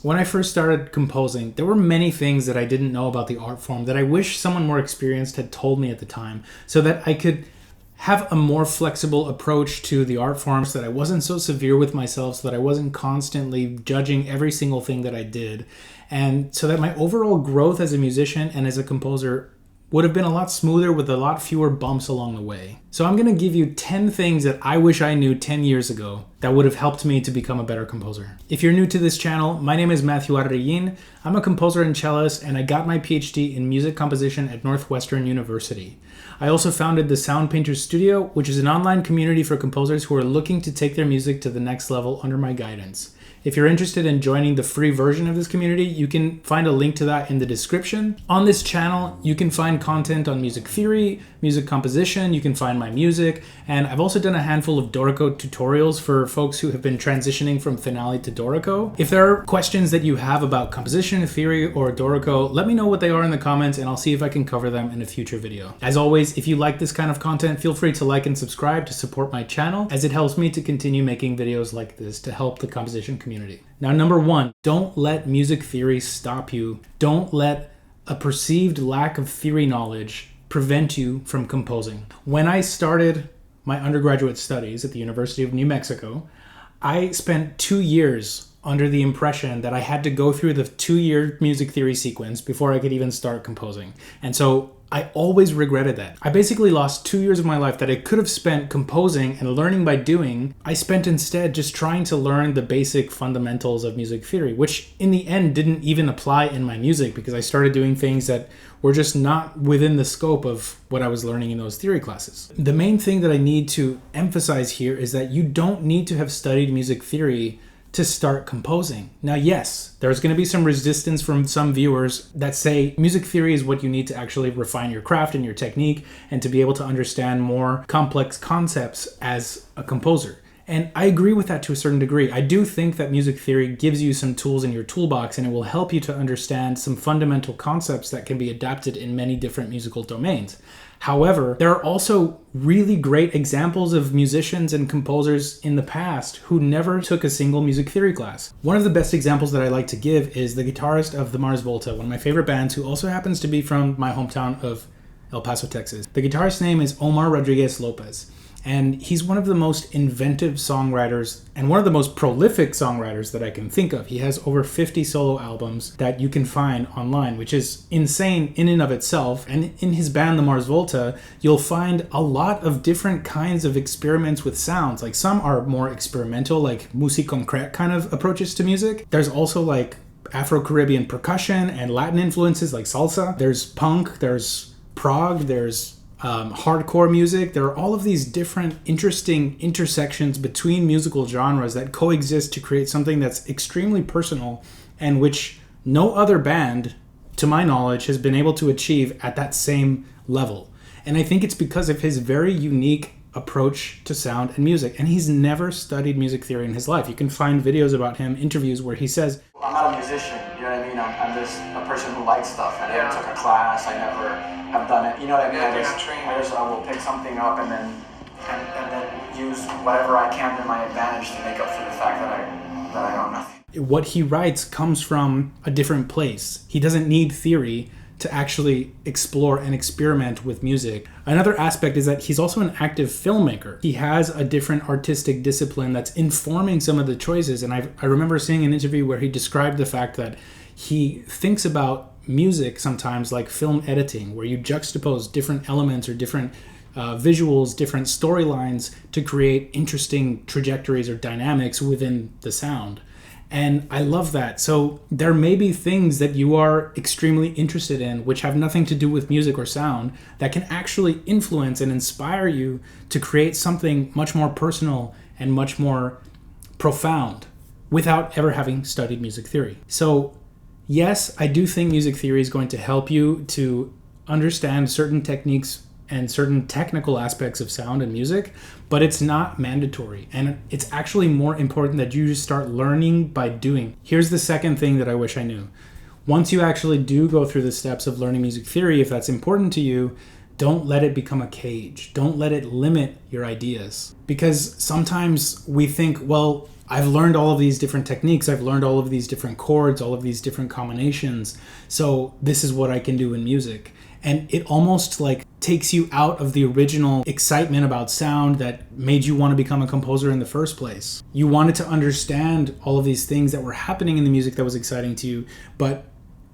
When I first started composing, there were many things that I didn't know about the art form that I wish someone more experienced had told me at the time, so that I could have a more flexible approach to the art form, so that I wasn't so severe with myself, so that I wasn't constantly judging every single thing that I did, and so that my overall growth as a musician and as a composer would have been a lot smoother with a lot fewer bumps along the way. So I'm going to give you 10 things that I wish I knew 10 years ago that would have helped me to become a better composer. If you're new to this channel, my name is Mathew Arrellín. I'm a composer and cellist, and I got my PhD in music composition at Northwestern University. I also founded the Sound Painters Studio, which is an online community for composers who are looking to take their music to the next level under my guidance. If you're interested in joining the free version of this community, you can find a link to that in the description. On this channel, you can find content on music theory, music composition, you can find my music, and I've also done a handful of Dorico tutorials for folks who have been transitioning from Finale to Dorico. If there are questions that you have about composition, theory, or Dorico, let me know what they are in the comments and I'll see if I can cover them in a future video. As always, if you like this kind of content, feel free to like and subscribe to support my channel, as it helps me to continue making videos like this to help the composition community. Now, number one, don't let music theory stop you. Don't let a perceived lack of theory knowledge prevent you from composing. When I started my undergraduate studies at the University of New Mexico, I spent 2 years under the impression that I had to go through the 2-year music theory sequence before I could even start composing. And so I always regretted that. I basically lost 2 years of my life that I could have spent composing and learning by doing. I spent instead just trying to learn the basic fundamentals of music theory, which in the end didn't even apply in my music because I started doing things that were just not within the scope of what I was learning in those theory classes. The main thing that I need to emphasize here is that you don't need to have studied music theory to start composing. Now, yes, there's going to be some resistance from some viewers that say music theory is what you need to actually refine your craft and your technique and to be able to understand more complex concepts as a composer. And I agree with that to a certain degree. I do think that music theory gives you some tools in your toolbox and it will help you to understand some fundamental concepts that can be adapted in many different musical domains. However, there are also really great examples of musicians and composers in the past who never took a single music theory class. One of the best examples that I like to give is the guitarist of the Mars Volta, one of my favorite bands, who also happens to be from my hometown of El Paso, Texas. The guitarist's name is Omar Rodriguez Lopez. And he's one of the most inventive songwriters and one of the most prolific songwriters that I can think of. He has over 50 solo albums that you can find online, which is insane in and of itself. And in his band, the Mars Volta, you'll find a lot of different kinds of experiments with sounds. Like some are more experimental, like musique concrète kind of approaches to music. There's also like Afro-Caribbean percussion and Latin influences like salsa. There's punk, there's prog, there's hardcore music. There are all of these different interesting intersections between musical genres that coexist to create something that's extremely personal and which no other band, to my knowledge, has been able to achieve at that same level. And I think it's because of his very unique approach to sound and music. And he's never studied music theory in his life. You can find videos about him, interviews where he says, I'm not a musician, you know what I mean? I'm just a person who likes stuff. I never took a class, I never have done it, you know what I mean? I will pick something up and then use whatever I can to my advantage to make up for the fact that I know nothing. What he writes comes from a different place. He doesn't need theory to actually explore and experiment with music. Another aspect is that he's also an active filmmaker. He has a different artistic discipline that's informing some of the choices. And I remember seeing an interview where he described the fact that he thinks about music sometimes like film editing, where you juxtapose different elements or different visuals, different storylines to create interesting trajectories or dynamics within the sound. And I love that. So there may be things that you are extremely interested in which have nothing to do with music or sound that can actually influence and inspire you to create something much more personal and much more profound without ever having studied music theory. So yes, I do think music theory is going to help you to understand certain techniques and certain technical aspects of sound and music, but it's not mandatory. And it's actually more important that you just start learning by doing. Here's the second thing that I wish I knew. Once you actually do go through the steps of learning music theory, if that's important to you, don't let it become a cage. Don't let it limit your ideas. Because sometimes we think, well, I've learned all of these different techniques. I've learned all of these different chords, all of these different combinations. So this is what I can do in music. And it almost like takes you out of the original excitement about sound that made you want to become a composer in the first place. You wanted to understand all of these things that were happening in the music that was exciting to you, but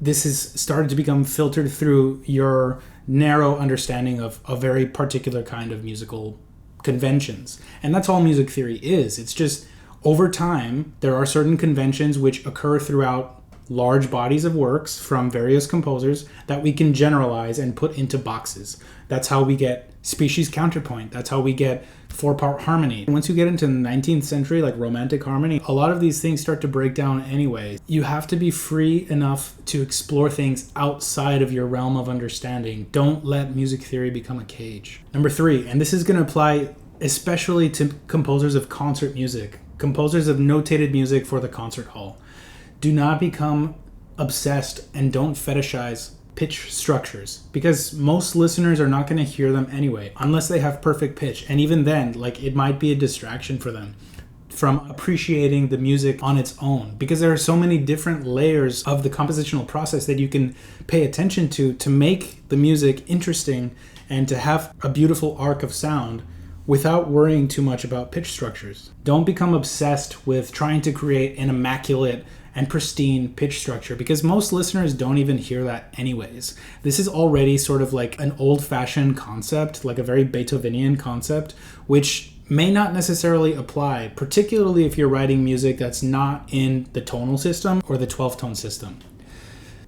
this has started to become filtered through your narrow understanding of a very particular kind of musical conventions. And that's all music theory is. It's just over time, there are certain conventions which occur throughout large bodies of works from various composers that we can generalize and put into boxes. That's how we get species counterpoint. That's how we get 4-part harmony. Once you get into the 19th century, like romantic harmony, a lot of these things start to break down anyway. You have to be free enough to explore things outside of your realm of understanding. Don't let music theory become a cage. Number 3, and this is going to apply especially to composers of concert music, composers of notated music for the concert hall. Do not become obsessed and don't fetishize pitch structures, because most listeners are not going to hear them anyway unless they have perfect pitch, and even then, like, it might be a distraction for them from appreciating the music on its own, because there are so many different layers of the compositional process that you can pay attention to make the music interesting and to have a beautiful arc of sound without worrying too much about pitch structures. Don't become obsessed with trying to create an immaculate and pristine pitch structure, because most listeners don't even hear that anyways. This is already sort of like an old-fashioned concept, like a very Beethovenian concept, which may not necessarily apply, particularly if you're writing music that's not in the tonal system or the 12-tone system.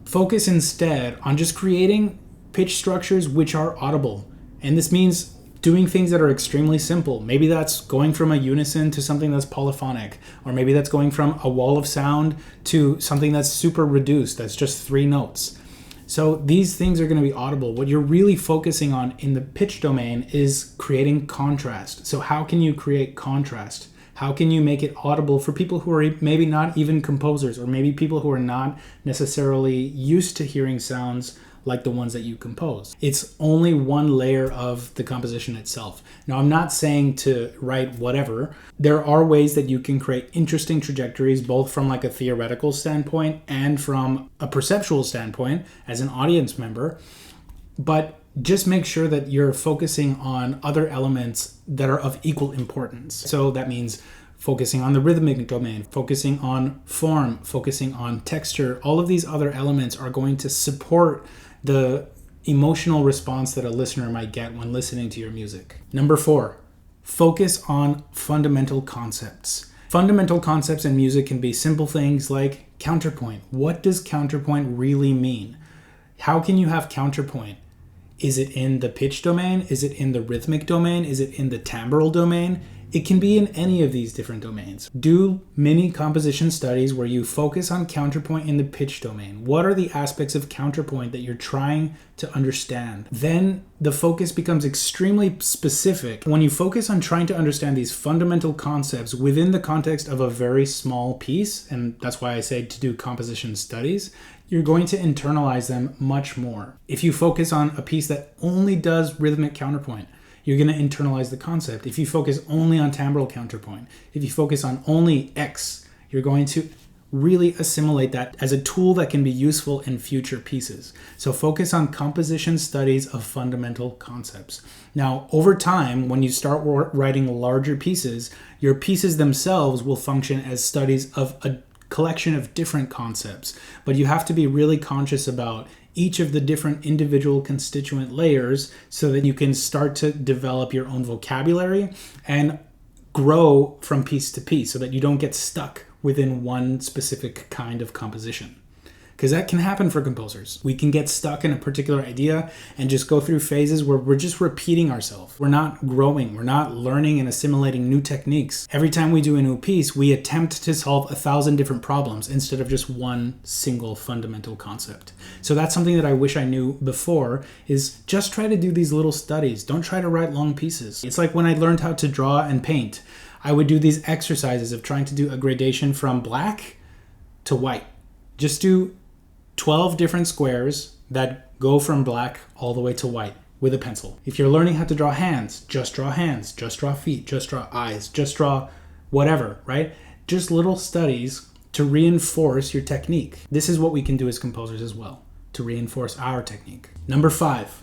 Focus instead on just creating pitch structures which are audible. And this means doing things that are extremely simple. Maybe that's going from a unison to something that's polyphonic, or maybe that's going from a wall of sound to something that's super reduced, that's just 3 notes. So these things are going to be audible. What you're really focusing on in the pitch domain is creating contrast. So how can you create contrast? How can you make it audible for people who are maybe not even composers, or maybe people who are not necessarily used to hearing sounds like the ones that you compose? It's only one layer of the composition itself. Now, I'm not saying to write whatever. There are ways that you can create interesting trajectories, both from like a theoretical standpoint and from a perceptual standpoint as an audience member. But just make sure that you're focusing on other elements that are of equal importance. So that means focusing on the rhythmic domain, focusing on form, focusing on texture. All of these other elements are going to support the emotional response that a listener might get when listening to your music. Number 4, focus on fundamental concepts. Fundamental concepts in music can be simple things like counterpoint. What does counterpoint really mean? How can you have counterpoint? Is it in the pitch domain? Is it in the rhythmic domain? Is it in the timbral domain? It can be in any of these different domains. Do mini composition studies where you focus on counterpoint in the pitch domain. What are the aspects of counterpoint that you're trying to understand? Then the focus becomes extremely specific. When you focus on trying to understand these fundamental concepts within the context of a very small piece, and that's why I say to do composition studies, you're going to internalize them much more. If you focus on a piece that only does rhythmic counterpoint, you're going to internalize the concept. If you focus only on timbral counterpoint, if you focus on only X, you're going to really assimilate that as a tool that can be useful in future pieces. So focus on composition studies of fundamental concepts. Now, over time, when you start writing larger pieces, your pieces themselves will function as studies of a collection of different concepts, but you have to be really conscious about each of the different individual constituent layers so that you can start to develop your own vocabulary and grow from piece to piece so that you don't get stuck within one specific kind of composition. Because that can happen for composers. We can get stuck in a particular idea and just go through phases where we're just repeating ourselves. We're not growing. We're not learning and assimilating new techniques. Every time we do a new piece, we attempt to solve 1,000 different problems instead of just one single fundamental concept. So that's something that I wish I knew before, is just try to do these little studies. Don't try to write long pieces. It's like when I learned how to draw and paint. I would do these exercises of trying to do a gradation from black to white. Just do 12 different squares that go from black all the way to white with a pencil. If you're learning how to draw hands, just draw feet, just draw eyes, just draw whatever, right? just little studies to reinforce your technique. This is what we can do as composers as well, to reinforce our technique. Number 5,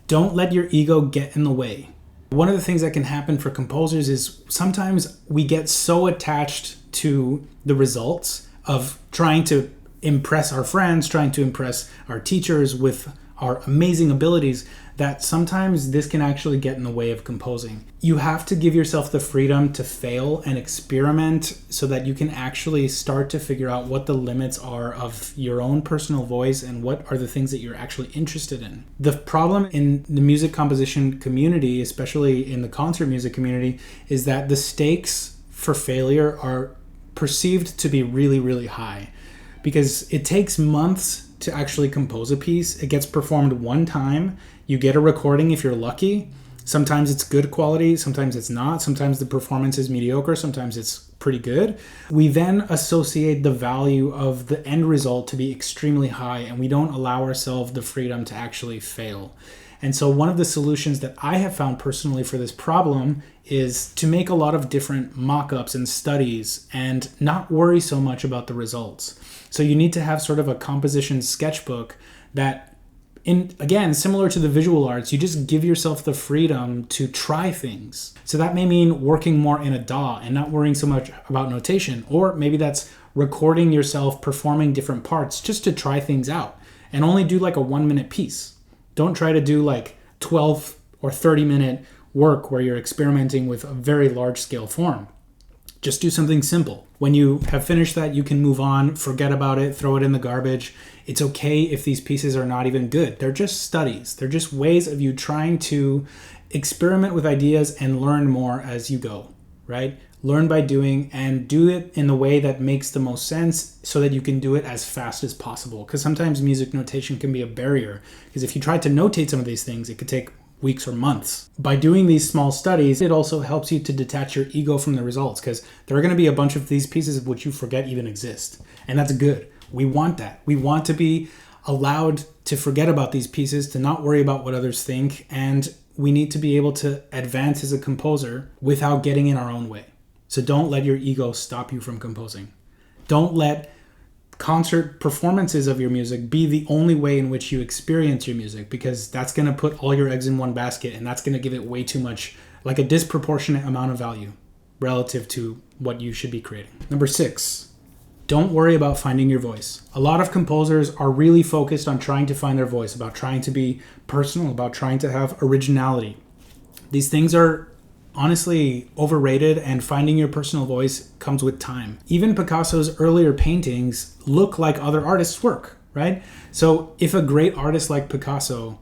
don't let your ego get in the way. One of the things that can happen for composers is sometimes we get so attached to the results of trying to impress our friends, trying to impress our teachers with our amazing abilities, that sometimes this can actually get in the way of composing. You have to give yourself the freedom to fail and experiment so that you can actually start to figure out what the limits are of your own personal voice and what are the things that you're actually interested in. The problem in the music composition community, especially in the concert music community, is that the stakes for failure are perceived to be really, really high, because it takes months to actually compose a piece. It gets performed one time. You get a recording if you're lucky. Sometimes it's good quality, sometimes it's not. Sometimes the performance is mediocre, sometimes it's pretty good. We then associate the value of the end result to be extremely high, and we don't allow ourselves the freedom to actually fail. And so one of the solutions that I have found personally for this problem is to make a lot of different mock-ups and studies and not worry so much about the results. So you need to have sort of a composition sketchbook that, again, similar to the visual arts, you just give yourself the freedom to try things. So that may mean working more in a DAW and not worrying so much about notation, or maybe that's recording yourself performing different parts just to try things out, and only do like a 1-minute piece. Don't try to do like 12 or 30-minute work where you're experimenting with a very large-scale form. Just do something simple. When you have finished that, you can move on, forget about it, throw it in the garbage. It's okay if these pieces are not even good. They're just studies. They're just ways of you trying to experiment with ideas and learn more as you go, right? Learn by doing, and do it in the way that makes the most sense so that you can do it as fast as possible. Because sometimes music notation can be a barrier. Because if you try to notate some of these things, it could take weeks or months. By doing these small studies, it also helps you to detach your ego from the results, because there are going to be a bunch of these pieces of which you forget even exist. And that's good. We want that. We want to be allowed to forget about these pieces, to not worry about what others think, and we need to be able to advance as a composer without getting in our own way. So don't let your ego stop you from composing. Don't let concert performances of your music be the only way in which you experience your music, because that's going to put all your eggs in one basket, and that's going to give it way too much, like a disproportionate amount of value relative to what you should be creating. Number 6, don't worry about finding your voice. A lot of composers are really focused on trying to find their voice, about trying to be personal, about trying to have originality. These things are honestly overrated, and finding your personal voice comes with time. Even Picasso's earlier paintings look like other artists' work, right? So if a great artist like Picasso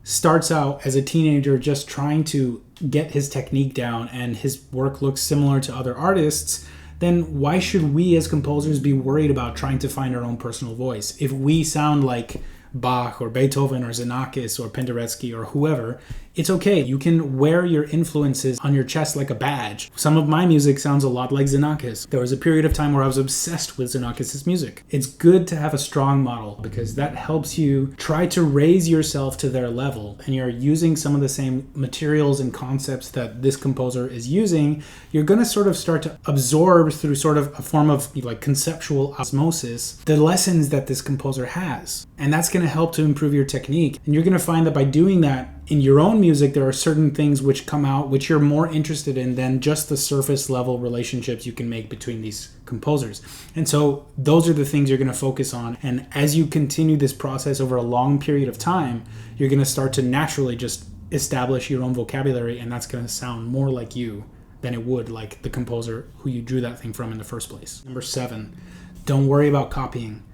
starts out as a teenager just trying to get his technique down and his work looks similar to other artists, then why should we as composers be worried about trying to find our own personal voice? If we sound like Bach or Beethoven or Xenakis or Penderecki or whoever, it's okay. You can wear your influences on your chest like a badge. Some of my music sounds a lot like Xenakis. There was a period of time where I was obsessed with Xenakis' music. It's good to have a strong model, because that helps you try to raise yourself to their level, and you're using some of the same materials and concepts that this composer is using. You're going to sort of start to absorb through sort of a form of like conceptual osmosis the lessons that this composer has. And that's going to help to improve your technique. And you're going to find that by doing that in your own music, there are certain things which come out which you're more interested in than just the surface level relationships you can make between these composers. And so those are the things you're going to focus on. And as you continue this process over a long period of time, you're going to start to naturally just establish your own vocabulary, and that's going to sound more like you than it would like the composer who you drew that thing from in the first place. Number 7, don't worry about copying.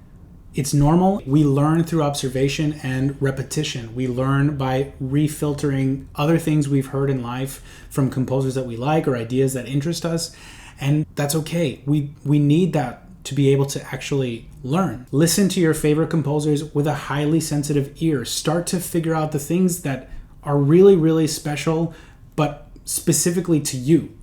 It's normal. We learn through observation and repetition. We learn by refiltering other things we've heard in life from composers that we like or ideas that interest us. And that's okay. We need that to be able to actually learn. Listen to your favorite composers with a highly sensitive ear. Start to figure out the things that are really, really special, but specifically to you.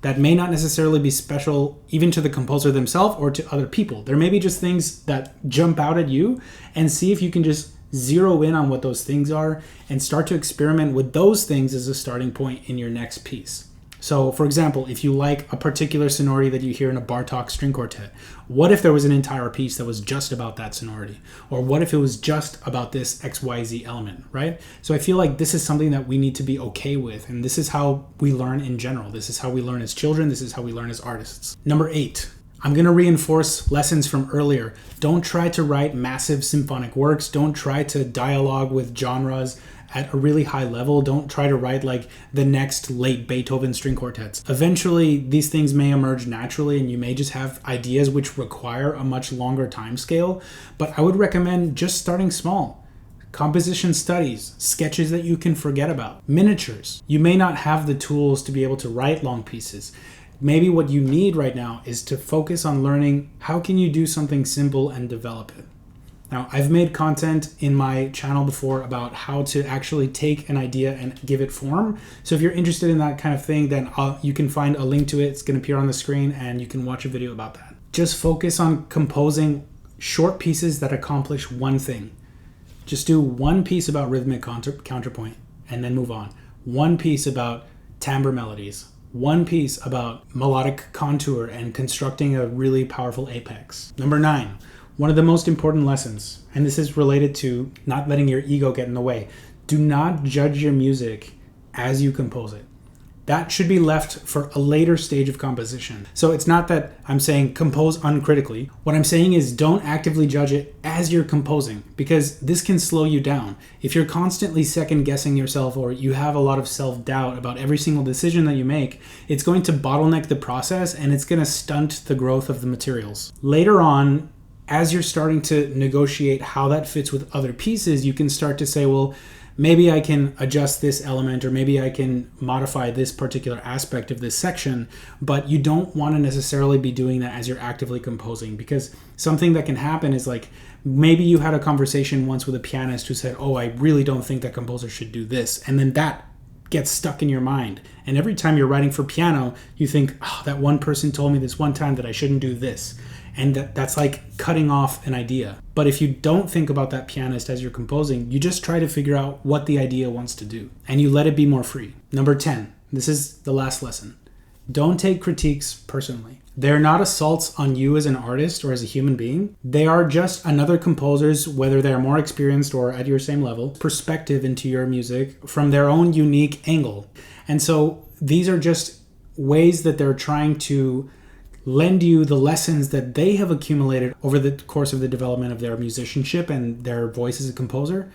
That may not necessarily be special even to the composer themselves or to other people. There may be just things that jump out at you, and see if you can just zero in on what those things are and start to experiment with those things as a starting point in your next piece. So, for example, if you like a particular sonority that you hear in a Bartók string quartet, what if there was an entire piece that was just about that sonority? Or what if it was just about this XYZ element, right? So I feel like this is something that we need to be okay with, and this is how we learn in general. This is how we learn as children. This is how we learn as artists. Number 8. I'm going to reinforce lessons from earlier. Don't try to write massive symphonic works. Don't try to dialogue with genres at a really high level. Don't try to write like the next late Beethoven string quartets. Eventually, these things may emerge naturally and you may just have ideas which require a much longer time scale. But I would recommend just starting small. Composition studies, sketches that you can forget about, miniatures. You may not have the tools to be able to write long pieces. Maybe what you need right now is to focus on learning how can you do something simple and develop it. Now, I've made content in my channel before about how to actually take an idea and give it form. So if you're interested in that kind of thing, then you can find a link to it. It's going to appear on the screen and you can watch a video about that. Just focus on composing short pieces that accomplish one thing. Just do one piece about rhythmic counterpoint and then move on. One piece about timbre melodies. One piece about melodic contour and constructing a really powerful apex. Number 9, one of the most important lessons, and this is related to not letting your ego get in the way. Do not judge your music as you compose it. That should be left for a later stage of composition. So it's not that I'm saying compose uncritically. What I'm saying is don't actively judge it as you're composing, because this can slow you down. If you're constantly second guessing yourself or you have a lot of self-doubt about every single decision that you make, it's going to bottleneck the process and it's going to stunt the growth of the materials. Later on, as you're starting to negotiate how that fits with other pieces, you can start to say, well, maybe I can adjust this element or maybe I can modify this particular aspect of this section, but you don't want to necessarily be doing that as you're actively composing, because something that can happen is like maybe you had a conversation once with a pianist who said, oh, I really don't think that composer should do this. And then that gets stuck in your mind. And every time you're writing for piano, you think, oh, that one person told me this one time that I shouldn't do this. And that's like cutting off an idea. But if you don't think about that pianist as you're composing, you just try to figure out what the idea wants to do. And you let it be more free. Number 10, this is the last lesson. Don't take critiques personally. They're not assaults on you as an artist or as a human being. They are just another composer's, whether they're more experienced or at your same level, perspective into your music from their own unique angle. And so these are just ways that they're trying to lend you the lessons that they have accumulated over the course of the development of their musicianship and their voice as a composer.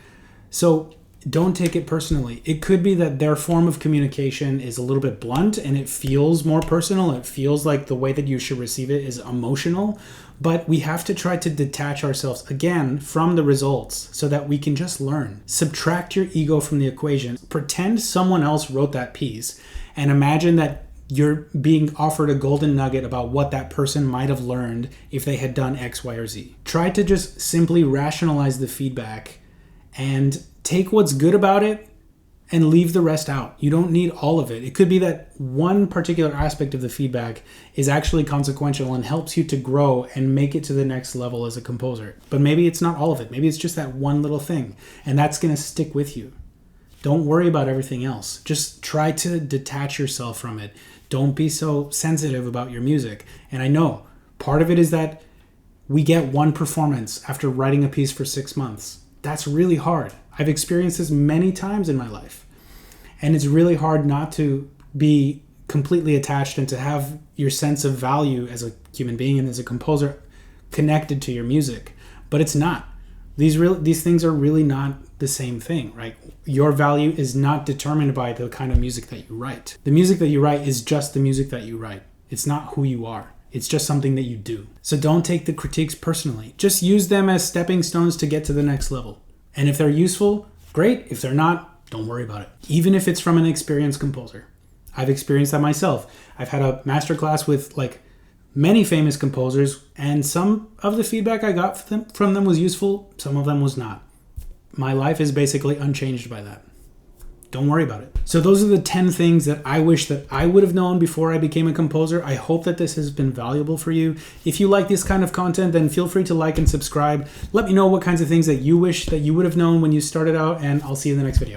So don't take it personally. It could be that their form of communication is a little bit blunt and it feels more personal. It feels like the way that you should receive it is emotional, but we have to try to detach ourselves again from the results so that we can just learn. Subtract your ego from the equation. Pretend someone else wrote that piece and imagine that you're being offered a golden nugget about what that person might have learned if they had done X, Y, or Z. Try to just simply rationalize the feedback and take what's good about it and leave the rest out. You don't need all of it. It could be that one particular aspect of the feedback is actually consequential and helps you to grow and make it to the next level as a composer. But maybe it's not all of it. Maybe it's just that one little thing, and that's going to stick with you. Don't worry about everything else. Just try to detach yourself from it. Don't be so sensitive about your music. And I know part of it is that we get one performance after writing a piece for 6 months. That's really hard. I've experienced this many times in my life. And it's really hard not to be completely attached and to have your sense of value as a human being and as a composer connected to your music. But it's not. These things are really not the same thing, right? Your value is not determined by the kind of music that you write. The music that you write is just the music that you write. It's not who you are. It's just something that you do. So don't take the critiques personally. Just use them as stepping stones to get to the next level. And if they're useful, great. If they're not, don't worry about it. Even if it's from an experienced composer. I've experienced that myself. I've had a masterclass with many famous composers, and some of the feedback I got from them was useful, some of them was not. My life is basically unchanged by that. Don't worry about it. So those are the 10 things that I wish that I would have known before I became a composer. I hope that this has been valuable for you. If you like this kind of content, then feel free to like and subscribe. Let me know what kinds of things that you wish that you would have known when you started out, and I'll see you in the next video.